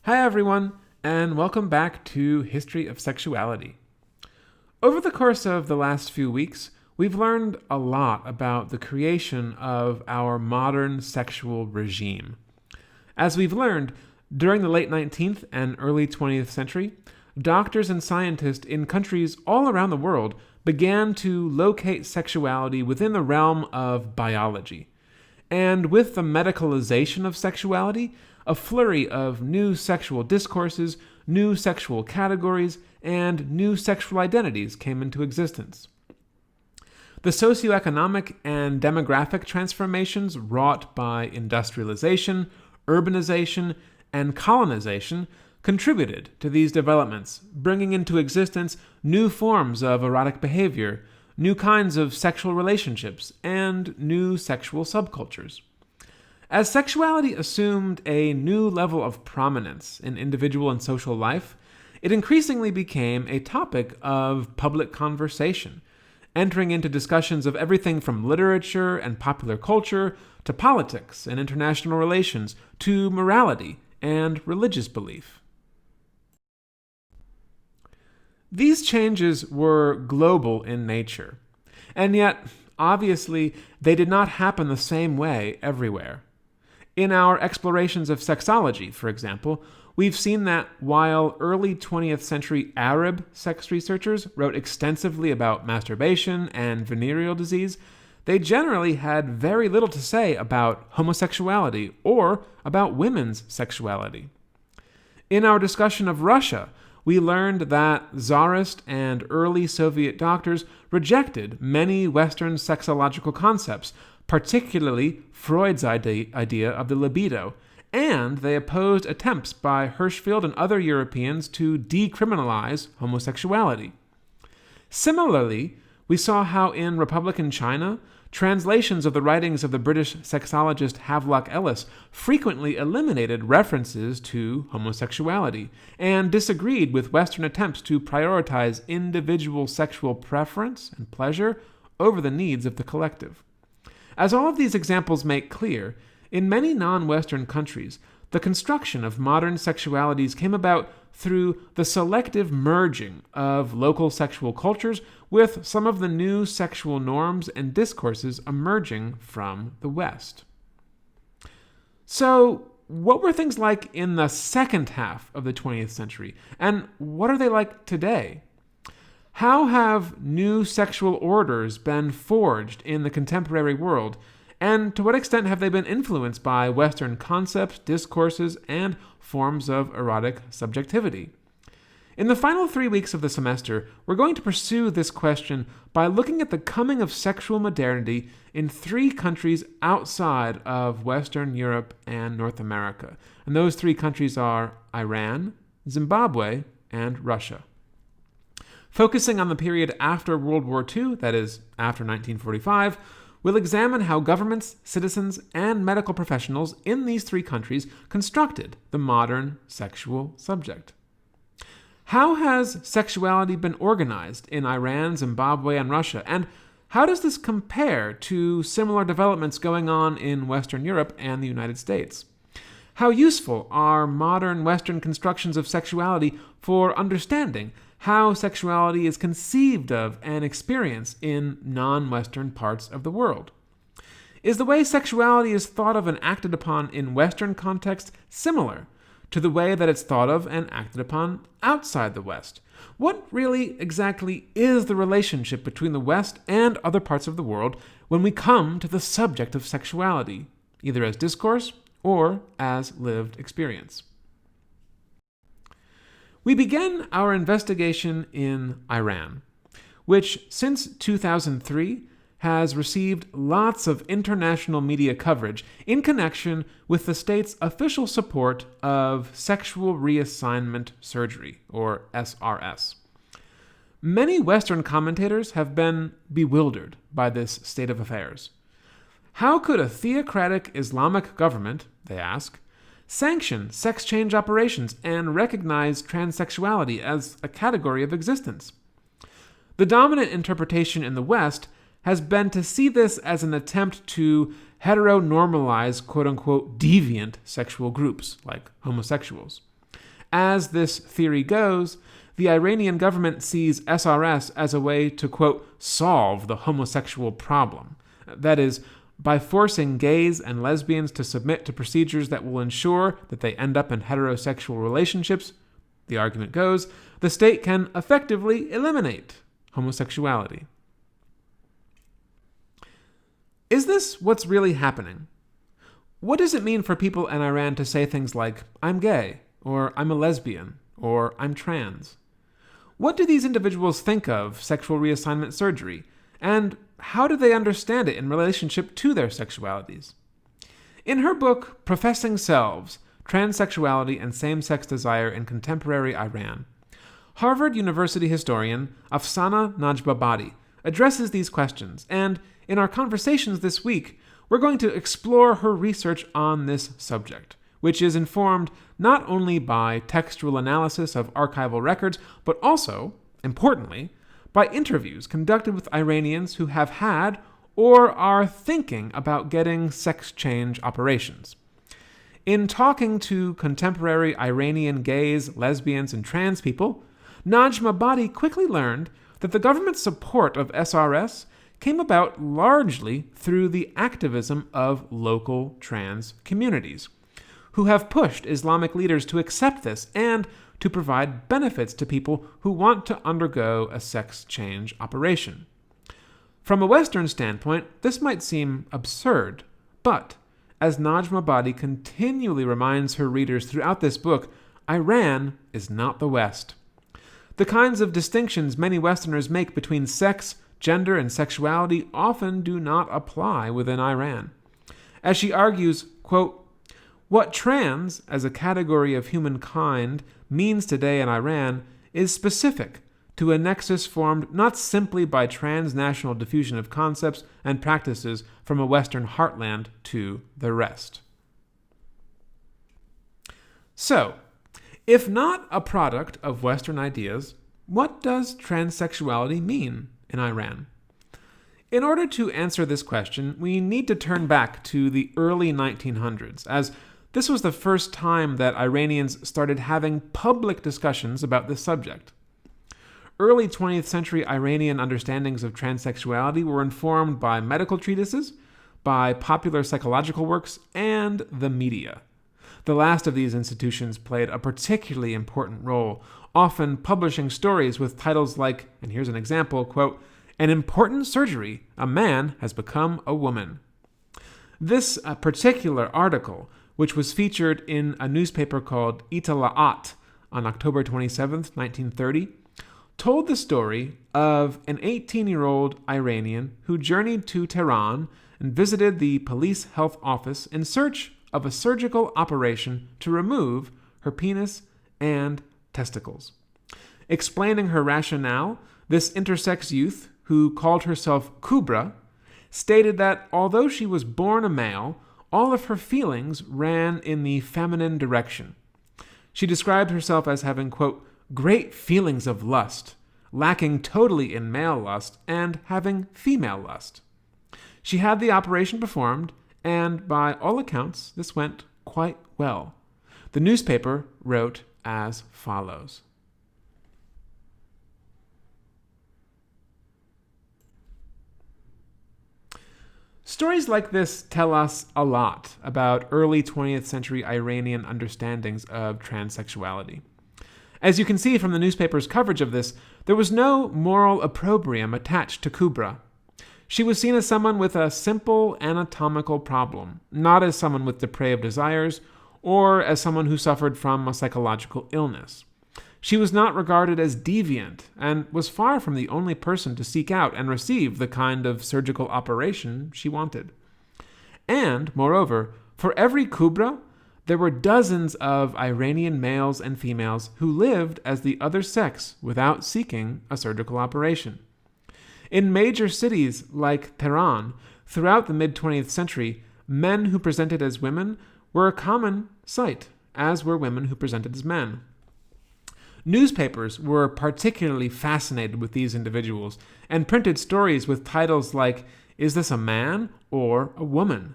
Hi everyone, and welcome back to History of Sexuality. Over the course of the last few weeks, we've learned a lot about the creation of our modern sexual regime. As we've learned, during the late 19th and early 20th century, doctors and scientists in countries all around the world began to locate sexuality within the realm of biology. And with the medicalization of sexuality, a flurry of new sexual discourses, new sexual categories, and new sexual identities came into existence. The socioeconomic and demographic transformations wrought by industrialization, urbanization, and colonization contributed to these developments, bringing into existence new forms of erotic behavior, new kinds of sexual relationships, and new sexual subcultures. As sexuality assumed a new level of prominence in individual and social life, it increasingly became a topic of public conversation, entering into discussions of everything from literature and popular culture to politics and international relations to morality and religious belief. These changes were global in nature, and yet, obviously, they did not happen the same way everywhere. In our explorations of sexology, for example, we've seen that while early 20th century Arab sex researchers wrote extensively about masturbation and venereal disease, they generally had very little to say about homosexuality or about women's sexuality. In our discussion of Russia, we learned that Tsarist and early Soviet doctors rejected many Western sexological concepts, particularly Freud's idea of the libido, and they opposed attempts by Hirschfeld and other Europeans to decriminalize homosexuality. Similarly, we saw how in Republican China, translations of the writings of the British sexologist Havelock Ellis frequently eliminated references to homosexuality and disagreed with Western attempts to prioritize individual sexual preference and pleasure over the needs of the collective. As all of these examples make clear, in many non-Western countries, the construction of modern sexualities came about through the selective merging of local sexual cultures with some of the new sexual norms and discourses emerging from the West. So, what were things like in the second half of the 20th century, and what are they like today? How have new sexual orders been forged in the contemporary world, and to what extent have they been influenced by Western concepts, discourses, and forms of erotic subjectivity? In the final 3 weeks of the semester, we're going to pursue this question by looking at the coming of sexual modernity in 3 countries outside of Western Europe and North America. And those 3 countries are Iran, Zimbabwe, and Russia. Focusing on the period after World War II, that is, after 1945, we'll examine how governments, citizens, and medical professionals in these 3 countries constructed the modern sexual subject. How has sexuality been organized in Iran, Zimbabwe, and Russia, and how does this compare to similar developments going on in Western Europe and the United States? How useful are modern Western constructions of sexuality for understanding how sexuality is conceived of and experienced in non-Western parts of the world? Is the way sexuality is thought of and acted upon in Western contexts similar to the way that it's thought of and acted upon outside the West? What really exactly is the relationship between the West and other parts of the world when we come to the subject of sexuality, either as discourse or as lived experience? We begin our investigation in Iran, which since 2003 has received lots of international media coverage in connection with the state's official support of sexual reassignment surgery, or SRS. Many Western commentators have been bewildered by this state of affairs. How could a theocratic Islamic government, they ask, sanction sex change operations and recognize transsexuality as a category of existence? The dominant interpretation in the West has been to see this as an attempt to heteronormalize quote-unquote deviant sexual groups, like homosexuals. As this theory goes, the Iranian government sees SRS as a way to, quote, solve the homosexual problem. That is, by forcing gays and lesbians to submit to procedures that will ensure that they end up in heterosexual relationships, the argument goes, the state can effectively eliminate homosexuality. Is this what's really happening? What does it mean for people in Iran to say things like, I'm gay, or I'm a lesbian, or I'm trans? What do these individuals think of sexual reassignment surgery, and how do they understand it in relationship to their sexualities? In her book, Professing Selves, Transsexuality and Same-Sex Desire in Contemporary Iran, Harvard University historian Afsana Najbabadi addresses these questions, and in our conversations this week, we're going to explore her research on this subject, which is informed not only by textual analysis of archival records, but also, importantly, by interviews conducted with Iranians who have had or are thinking about getting sex change operations. In talking to contemporary Iranian gays, lesbians, and trans people, Najmabadi quickly learned that the government's support of SRS came about largely through the activism of local trans communities, who have pushed Islamic leaders to accept this and to provide benefits to people who want to undergo a sex change operation. From a Western standpoint, this might seem absurd, but as Najmabadi continually reminds her readers throughout this book, Iran is not the West. The kinds of distinctions many Westerners make between sex, gender, and sexuality often do not apply within Iran. As she argues, quote, what trans, as a category of humankind, means today in Iran is specific to a nexus formed not simply by transnational diffusion of concepts and practices from a Western heartland to the rest. So, if not a product of Western ideas, what does transsexuality mean in Iran? In order to answer this question, we need to turn back to the early 1900s, as this was the first time that Iranians started having public discussions about this subject. Early 20th century Iranian understandings of transsexuality were informed by medical treatises, by popular psychological works, and the media. The last of these institutions played a particularly important role, often publishing stories with titles like, and here's an example, quote, an important surgery, a man has become a woman. This particular article, which was featured in a newspaper called Itala'at on October 27, 1930, told the story of an 18-year-old Iranian who journeyed to Tehran and visited the police health office in search of a surgical operation to remove her penis and testicles. Explaining her rationale, this intersex youth, who called herself Kubra, stated that although she was born a male, all of her feelings ran in the feminine direction. She described herself as having, quote, great feelings of lust, lacking totally in male lust, and having female lust. She had the operation performed, and by all accounts, this went quite well. The newspaper wrote as follows. Stories like this tell us a lot about early 20th century Iranian understandings of transsexuality. As you can see from the newspaper's coverage of this, there was no moral opprobrium attached to Kubra. She was seen as someone with a simple anatomical problem, not as someone with depraved desires or as someone who suffered from a psychological illness. She was not regarded as deviant and was far from the only person to seek out and receive the kind of surgical operation she wanted. And, moreover, for every Kubra, there were dozens of Iranian males and females who lived as the other sex without seeking a surgical operation. In major cities like Tehran, throughout the mid-20th century, men who presented as women were a common sight, as were women who presented as men. Newspapers were particularly fascinated with these individuals and printed stories with titles like, "Is this a man or a woman?"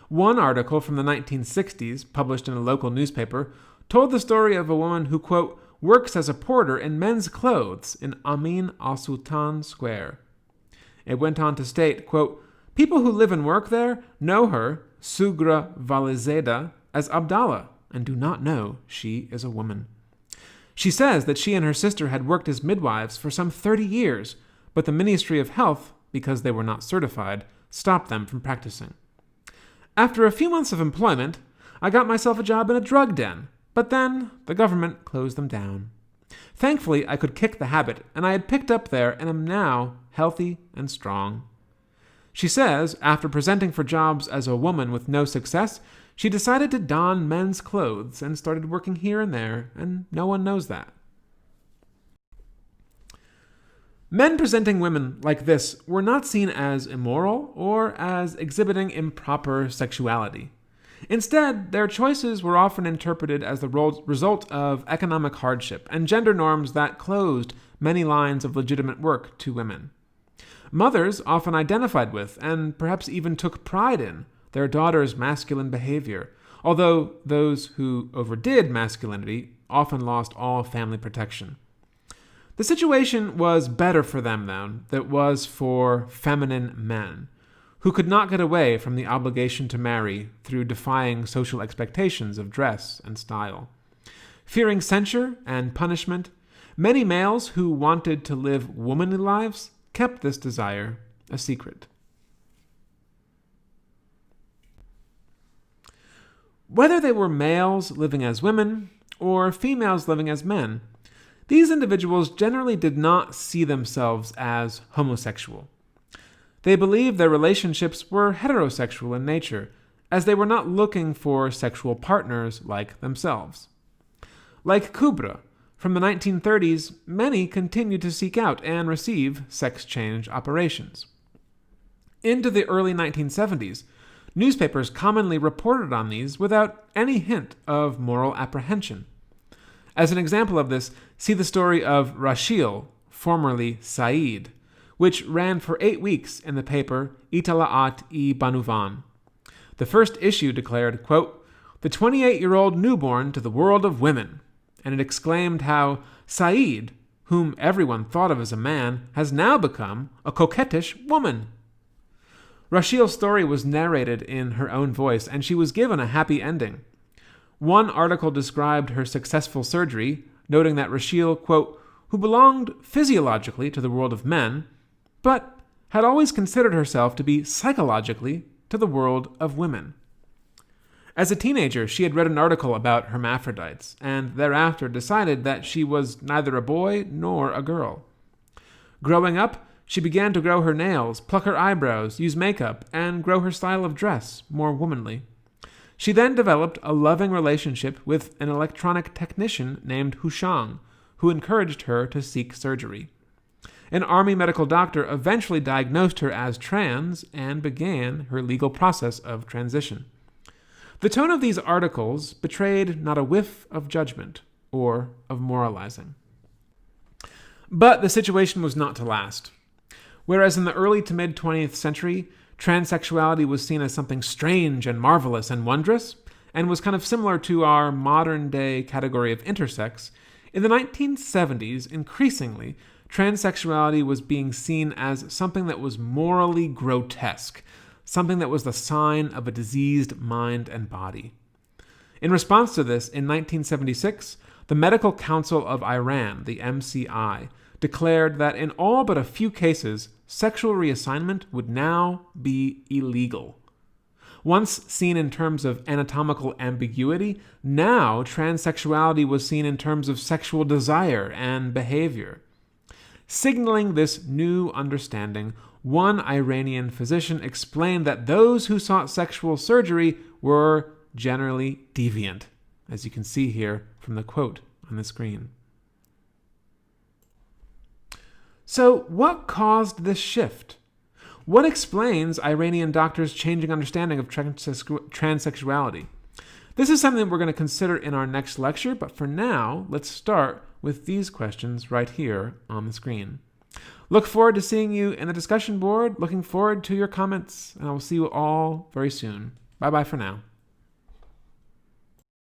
One article from the 1960s, published in a local newspaper, told the story of a woman who, quote, works as a porter in men's clothes in Amin al-Sultan Square. It went on to state, quote, people who live and work there know her, Sugra Valizeda, as Abdallah, and do not know she is a woman. She says that she and her sister had worked as midwives for some 30 years, but the Ministry of Health, because they were not certified, stopped them from practicing. After a few months of employment, I got myself a job in a drug den, but then the government closed them down. Thankfully, I could kick the habit, and I had picked up there and am now healthy and strong. She says, after presenting for jobs as a woman with no success, she decided to don men's clothes and started working here and there, and no one knows that. Men presenting women like this were not seen as immoral or as exhibiting improper sexuality. Instead, their choices were often interpreted as the result of economic hardship and gender norms that closed many lines of legitimate work to women. Mothers often identified with, and perhaps even took pride in, their daughters' masculine behavior, although those who overdid masculinity often lost all family protection. The situation was better for them, though, than it was for feminine men, who could not get away from the obligation to marry through defying social expectations of dress and style. Fearing censure and punishment, many males who wanted to live womanly lives kept this desire a secret. Whether they were males living as women or females living as men, these individuals generally did not see themselves as homosexual. They believed their relationships were heterosexual in nature, as they were not looking for sexual partners like themselves. Like Kubra, from the 1930s, many continued to seek out and receive sex change operations. Into the early 1970s, newspapers commonly reported on these without any hint of moral apprehension. As an example of this, see the story of Rashil, formerly Saeed, which ran for 8 weeks in the paper Italaat-i Banuvan. The first issue declared, quote, the 28-year-old newborn to the world of women, and it exclaimed how Saeed, whom everyone thought of as a man, has now become a coquettish woman. Rashil's story was narrated in her own voice, and she was given a happy ending. One article described her successful surgery, noting that Rashil, quote, who belonged physiologically to the world of men, but had always considered herself to be psychologically to the world of women. As a teenager, she had read an article about hermaphrodites, and thereafter decided that she was neither a boy nor a girl. Growing up, she began to grow her nails, pluck her eyebrows, use makeup, and grow her style of dress more womanly. She then developed a loving relationship with an electronic technician named Hushang, who encouraged her to seek surgery. An army medical doctor eventually diagnosed her as trans and began her legal process of transition. The tone of these articles betrayed not a whiff of judgment or of moralizing. But the situation was not to last. Whereas in the early to mid-20th century, transsexuality was seen as something strange and marvelous and wondrous, and was kind of similar to our modern-day category of intersex, in the 1970s, increasingly, transsexuality was being seen as something that was morally grotesque, something that was the sign of a diseased mind and body. In response to this, in 1976, the Medical Council of Iran, the MCI, declared that in all but a few cases, sexual reassignment would now be illegal. Once seen in terms of anatomical ambiguity, now transsexuality was seen in terms of sexual desire and behavior. Signaling this new understanding, one Iranian physician explained that those who sought sexual surgery were generally deviant, as you can see here from the quote on the screen. So, what caused this shift? What explains Iranian doctors' changing understanding of transsexuality? This is something we're going to consider in our next lecture, but for now, let's start with these questions right here on the screen. Look forward to seeing you in the discussion board. Looking forward to your comments, and I will see you all very soon. Bye-bye for now.